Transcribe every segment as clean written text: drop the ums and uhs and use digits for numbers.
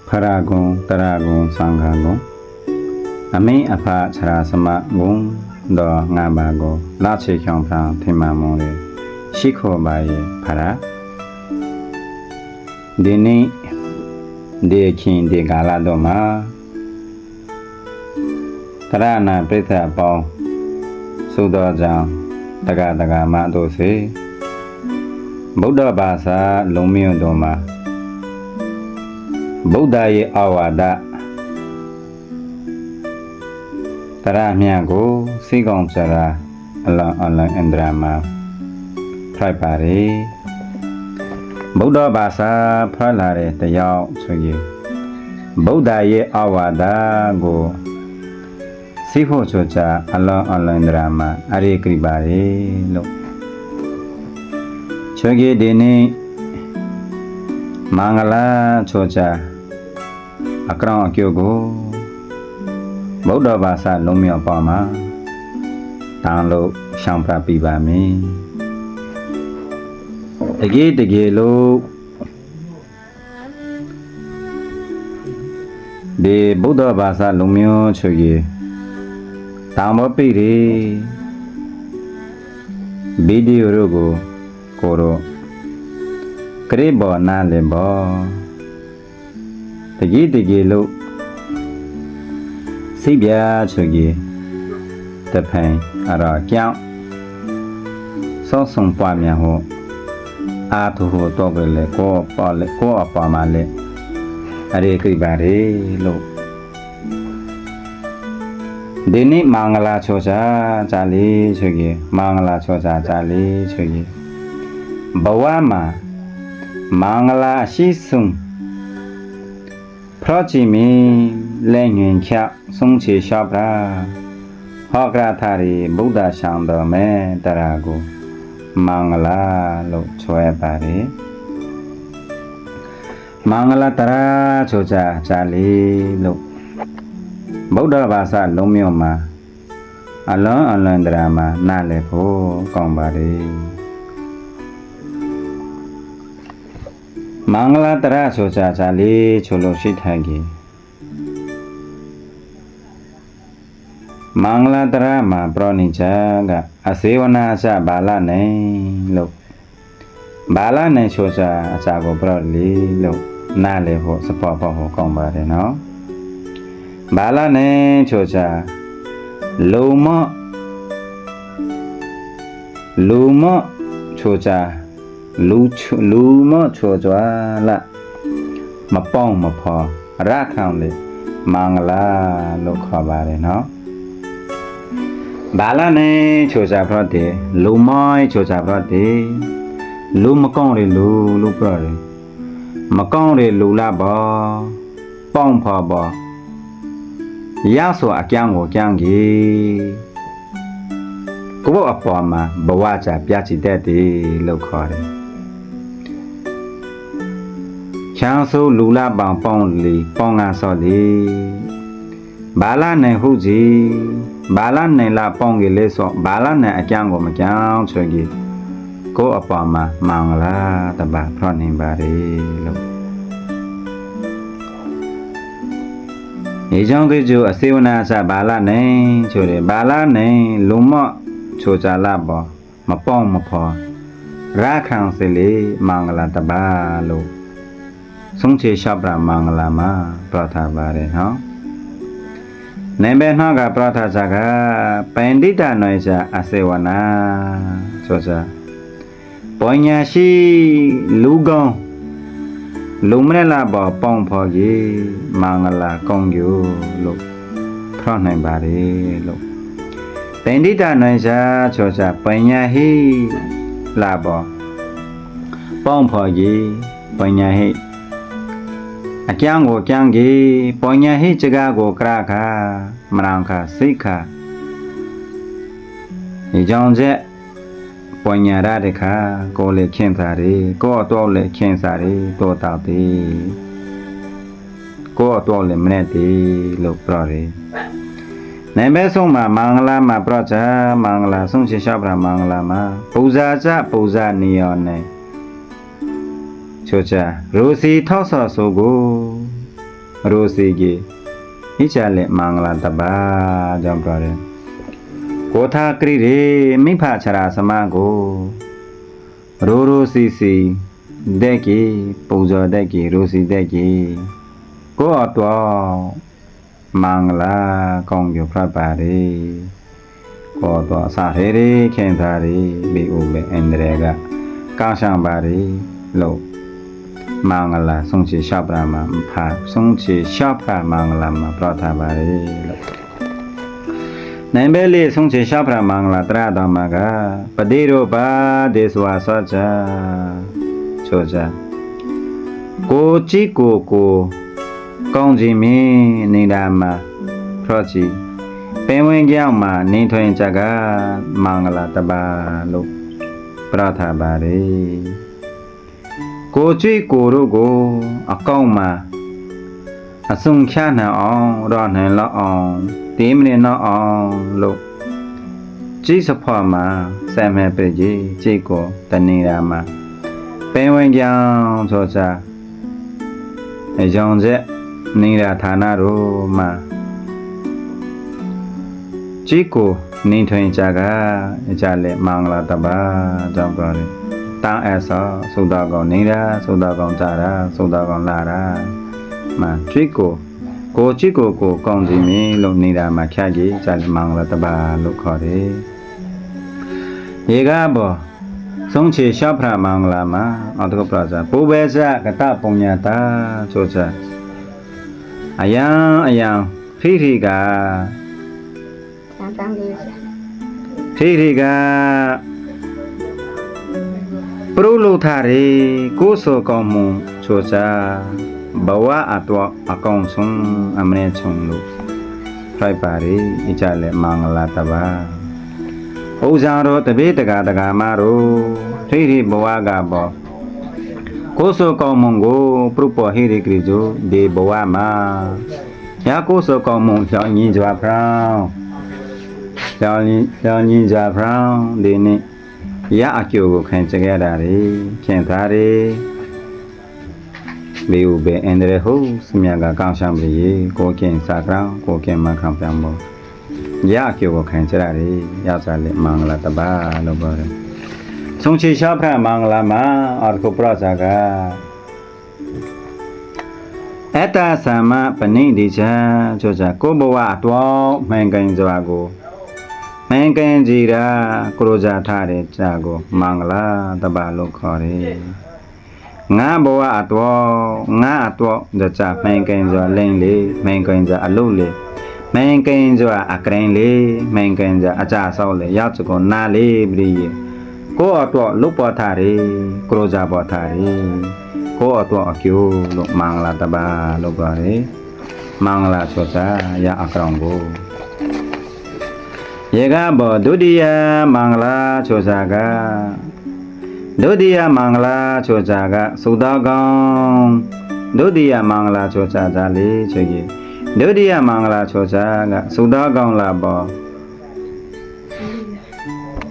ဖရာဂုံတရာဂုံသံဃာဂုံအမိအဖခြရာစမဂုံဒေါ်ငါဘာကိုလာချေချောင်းဖန်ထိမမုံလေရှိခေါ်ပါရဲ့ဖရာဒီနေ့ဒီခင်ဒီကာလတော့မှာတရဏပြိဿအပေါင်းသုတော်ကြောင့်တက္ကမတို့စေဗုဒ္ဓဘာသာလုံးမြုံတော်မှာဗုဒ္ဓရဲ့အာဝါဒတရမြတ်ကိုစိကောင်စရာအလောင်းအလောင်းအန္ဒရာမှာဖိုက်ပါရီဗုဒ္ဓဘာသာဖွင့်လာတဲ့တရားဆိုရင်ဗုဒ္ဓရဲ့အာဝါဒကိုစိဖို့ချောချာအလောင်းအလောင်းအန္ဒရာမှာအရိကိပါရီလို့ချောကြီးဒီနေ့မင်္ဂလာချောချာအကရောင်အကျိုးကိုဗုဒ္ဓဘာသာလုံးမြောက်ပါမှာတောင်းလို့ရှောင်ပြပြပါမယ်တကယ်လို့ဒီဗုဒ္ဓဘာသာလုံးမြောက်ချွေတောင်းမပြည့်တယ်ဗီဒီယိုကိုကိုရောခရစ်ဘောနာလေဘောတကယ်လို့စိတ်ပြချွေတဖိုင်အရာကြောင့်စောဆုံးပွားများဟောအာထုဟောတော့ကလေးကိုပေါ်လေကိုအပါမလေအရေကိပါရေလို့ဒီနေ့မင်္ဂလာချောချာဂျာလီချွေမင်္ဂလာချောချာဂျာလီချွေဘဝမှာမင်္ဂလာရှိဆုံးเพราะจิมีแรงเงินแค่สงเชชอบราฮอกราธารีบุดาช่างดอแม่ตรากูมังลาลุช่วยปารีมังลาตราโชจาจาลีลุบุดาภาษาลงเมียวมาอลอนดรามานาเลโพกองบารีမင်္ဂလာတရဆိုကြကြလေးချိုလို့ရှိထိုင်ကြီးမင်္ဂလာတရမှာပရောနိချာကအစေဝနာအစဘာလနိုင်လို့ဘာလနိုင်ဆိုကြအစာကိုပရောလီလို့နားလေဖို့စပေါ်ဖို့ကောင်းပါတယ်နော်ဘာလနိုင်ဆိုကြလုံမဆိုကြလူမချောကြလာမပေါင်းမဖော်ရခံလေမင်္ဂလာလို့ခေါ်ပါတယ်နော်ဘာလာနေချောကြဖတ်တယ်လူမိုင်းချောကြဖတ်တယ်လူမကောင်းတယ်လူပြတယ်မကောင်းတယ်လူလာပါပေါင်းဖော်ပါရဆိုအကျန်းကိုကျန်းကြီးကိုအပေါ်မှာဘဝချပြချစ်တဲ့တယ်လို့ခေါ်တယ်ချမ်းဆိုလူလာပေါင်းပေါင်းလီပေါင်းငါစော်လီဘာလာနိုင်ဟုတ်ကြီးဘာလာနိုင်လာပေါင်းကြီးလဲဆိုဘာလာနိုင်အကျန်းကိုမကြောင်းချွေကြီးကိုအပေါ်မှာမင်္ဂလာတပါဖရနေပါလေလို့ဒီကြောင့်ကြိုအစေဝနာစဘာလာနိုင်ချိုတယ်ဘာလာနိုင်လုံမော့ချိုကြလာပေါ်မပေါင်းမဖော်ရခံစလေမင်္ဂလာတပါလို့ဆုံးချေရှော့ပရာမင်္ဂလာမှာပရထာပါတယ်နော်နေဘဲနှောကပရထာချာကပန္တိတနွေချာအစေဝနာဆိုချာပညာရှိလူကောင်းလုံမရလာပေါ်ပေါင်းဖော်ကြီးမင်္ဂလာကောင်းယူလို့ဖရနိုင်ပါတယ်လို့ပန္တိတနွေချာဆိုချာပညာဟိလာပေါ်ပေါင်းဖော်ကြီးပညာဟိအကျန်းကိုကျန်းကြီးပညာဟိချကာကိုကရခာမရံခာစိခာဒီကြောင့်ချက်ပညာရတဲ့ခါကိုလေခင်စားရီကိုတော့လေခင်စားရီတော့တောက်တီကိုတော့လေမနဲ့တီလို့ပြောတယ်နိုင်မဲဆုံးမှာမင်္ဂလာမှာပြချာမင်္ဂလာဆုံးချရှော့ပရာမင်္ဂလာမှာပူဇာချပူဇာနေရောနဲ့ချိုချာရိုစီထောက်ဆော်ဆိုကို Rosigi Ichale Mangala Taba Jampare Kotha Kriri Mipa Chara Samago Roro Sisi Deki Puja Deki Rosi Deki Ko Atwa Mangala Kongyo Prapari Ko Atwa Sahiri Kentari Bi Ube Endrega Kashambari Lo Mangala Songchi Shabrama Pa Songchi Shapra Mangala Ma Prathabari Nambeli Songchi Shapra Mangala Tradamaga Padiro Ba Deswa Saja Choja Ko Chiko Ko Kongji Mi Nidama Prochi Penwen Gyama Nintwen Jaga Mangala Taba Lo Prathabari Ko chui ko ro go a kong ma a sung kha na on ro na la on tim ne na on lo chi sa phwa ma sa me pe ji chi ko ta ni ra ma pen wen kyang so cha a yong je ni ra tha na ro ma chi ko ni thwen cha ga cha le mangala ta ba jang pa re Tang esa sudah kau nira sudah kau cara sudah kau lara ma chiko ko chiko ko kong ji mi lo nira ma kya ji chal mangla taba lo khore ye ga bo song che shapra mangla ma atko praja pubesa kata punya ta chocha ayang phi ga phi ga Prulu thari kuso komu chocha bawa atwa akong sung amne chung lu Phai pari ichale mangala taba Ozaro tabe daga maro Thiri bawa ga bo Kuso komu go prupo hiri krijo de bawa ma Ya kuso komu xiao nyi jwa prao xiao nyi jwa prao de ni Ya akyo ko khan chage da re khin tha re be u beendre ho smya ga kaung sham re ko khin sa krang ko khin ma kham pyam bo Ya akyo ko khan chara re ya sa le mangala ta ba lo ba re Song chi sha phra mangala ma ar ko pra sa ga Eta sama pani di cha cho cha ko bo wa atwa man kan jwa ko Man can jira Kuroja Tare Jago Mangala Tabalo Kore Nga Boa Atwo Nga Atwo the Cha Man can jo Lengli Man can jo Alule Man can jo Akrenli Man can jo Acha Sole Yatsuko Nali Bri Ko Atwo Lupo Tare Kuroja Botare Ko Atwo Akyu Luk Mangala Tabalo Kore Mangala Chocha Ya Akrango Yega bo Dudiya Mangala Chojaga Dudiya Mangala Chojaga Sudagong Dudiya Mangala Chojaga li chogi Dudiya Mangala Chojaga Sudagong la bo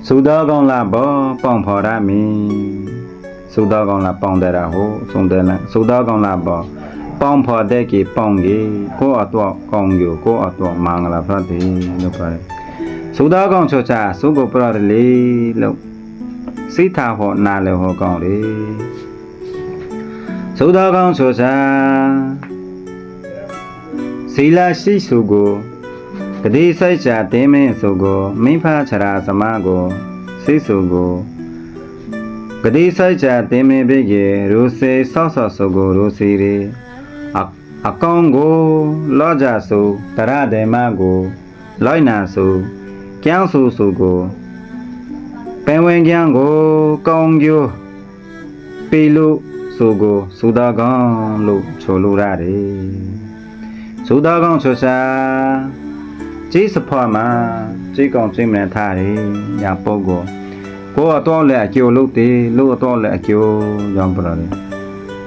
Sudagong la bo Pong phora mi Sudagong la pong dera ho Sudagong la bo Pong pho de ki pong gi Ko atwa kong yu ko atwa Mangala prati lo pare Suda kong chocha sugo pra le lo Sita ho na le ho kong le Suda kong chocha Sila shi sugo Kadi sai cha teme sugo Mipa chara samago Si sugo Kadi sai cha teme bege Ruse sosa sugo rusi re Akong go Loja su Tara de mago Loina su Kyang su su go Penwen kyang go Kong yu Pilu su go Sudagang lu cholu ra re Sudagang chocha Chi sapwa ma Chi kong chi mne tha re Ya po go Ko atwa le akyo lu te Lu atwa le akyo Yang pra re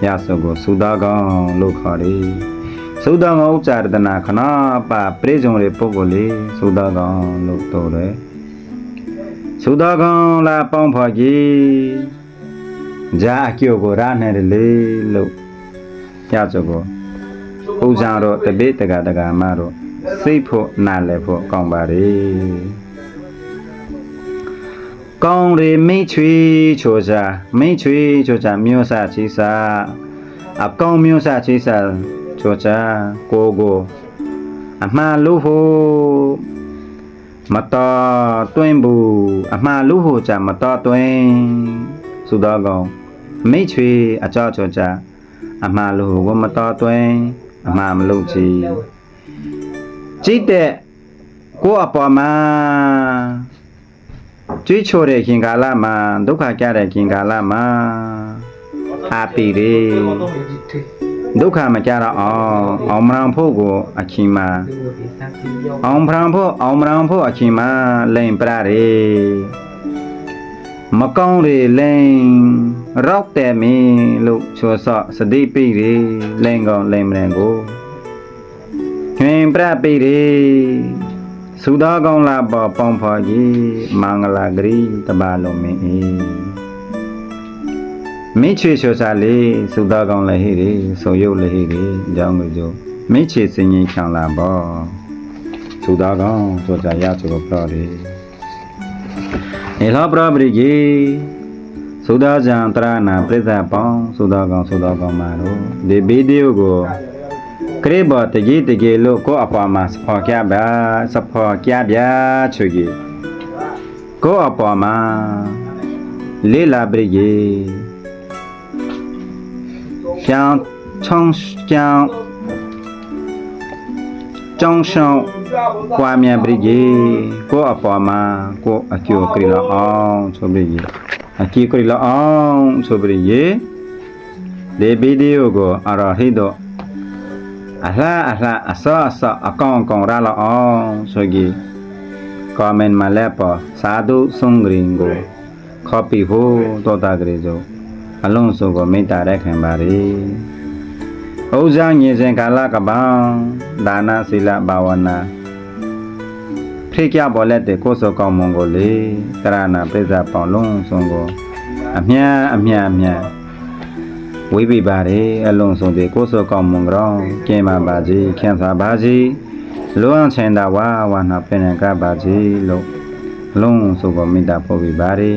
Ya su go Sudagang lu kha re Sudagang uchar dana khana pa Prejong re po go le Sudagang lu to re Sudagang la pong pho gi Ja akyo go ra ne le lu Ya cho go ဥဇာတော့တပိတကမတော့စိတ်ဖို့နားလဲဖို့ကောင်းပါလေကောင်းရီမိချွေချိုစာမိချွေချိုစာမျိုးစာချီစာအကောင်မျိုးစာချီစာချိုစာကိုအမှားလို့ဖို့မတော်တွင်းဘူးအမှားလို့ဖို့ကြမတော်တွင်းသုတော်ကောင်မိချွေအကြောချိုစာအမှားလို့ကိုမတော်တွင်းအမှားမလုပ်ချီကြည့်တဲ့ကိုအပေါ်မှာကြွေးချော်တဲ့ခင်ကာလမှာဒုက္ခကြတဲ့ခင်ကာလမှာအာပီရေဒုက္ခမကြတော့အောင်မရန်ဖို့ကိုအချင်းမှာအောင်မရန်ဖို့အချင်းမှာလိန်ပရရေမကောင်းရေလိန်ရောက်တဲ့မင်းလို့ချောစောစတိပိရေလိန်ကောင်လိန်မရန်ကိုငင်ပရပိရေသုဒကောင်းလာပေါ်ပေါင်းဖော်ကြီးမင်္ဂလာဂရီတပါလုံးမင်းမိချွေချောစားလေသုဒကောင်းလည်းဟိရေဆိုရုပ်လည်းဟိရေအကြောင်းကိုကျမိချေစင်ကြီးခံလာပေါ်သုဒကောင်းဆိုကြရချို့ပြောတယ်ေလောပရပရိကြီးသုဒဇံတရဏပြိဿပေါင်းသုဒကောင်းမှာတော့ဒီဗီဒီယိုကိုကရေဘတကြီးလို့ကိုအပေါ်မှာစဖော်ကြပါချွေကြီးကိုအပေါ်မှာလေးလာပရိကြီးကြောင်းဆောင်ကွာမြန်ပရိကြီးကိုအပေါ်မှာကိုအကျိုးကလေးလောက်အောင်ဆိုပရိကြီးအကျိုးကလေးလောက်အောင်ဆိုပရိကြီးဒီဗီဒီယိုကိုအရဟိတောအလှအစောအကောင်ရလောက်အောင်ဆိုကြီးကွန်မန့်မှာလည်းပေါ်စာဒုဆုံဂရင်ကိုခေါ်ပြီးဖို့တော်တာကလေးစို့အလုံးစုံကိုမေတ္တာရက်ခံပါလေဥဇာညင်စဉ်ကာလကပံဒါနသီလဘာဝနာဖိကြပေါ်လက်တဲ့ကိုယ်စောကောင်းမွန်ကိုလေကရဏပိဿပေါင်းလုံးစုံကိုအမြဝိပိပါရေအလုံးစုံတဲ့ကိုယ်စောကောင်းမွန်ကြောင်းကျင်းပါကြီးခန့်သာပါကြီးလောအောင်ချင်တာဝါနာပြနေကပါကြီးလို့လုံးစုံကိုမေတ္တာပို့ပြီးပါရေ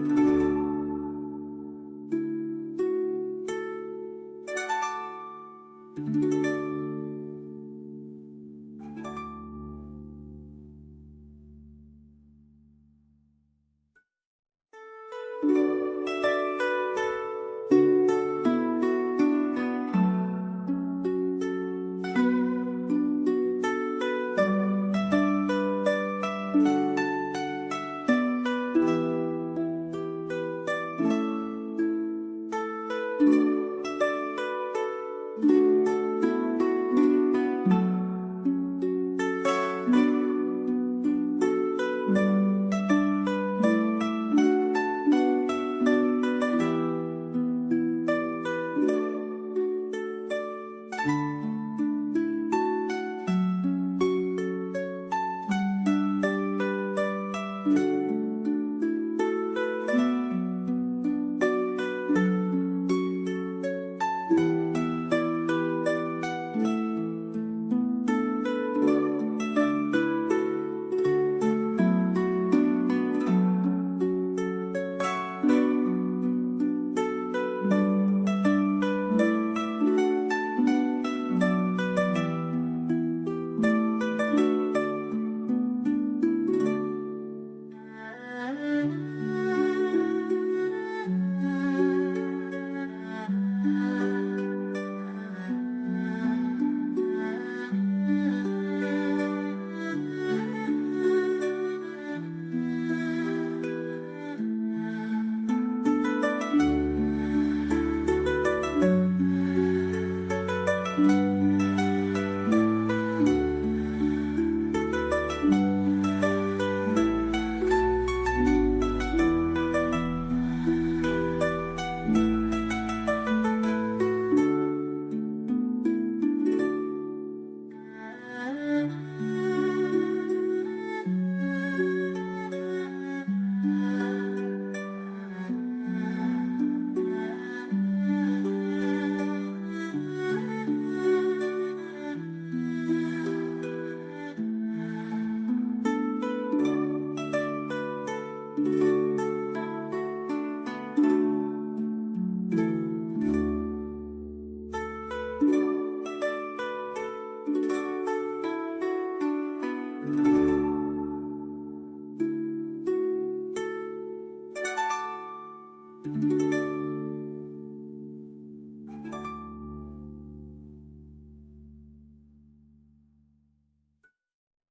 ။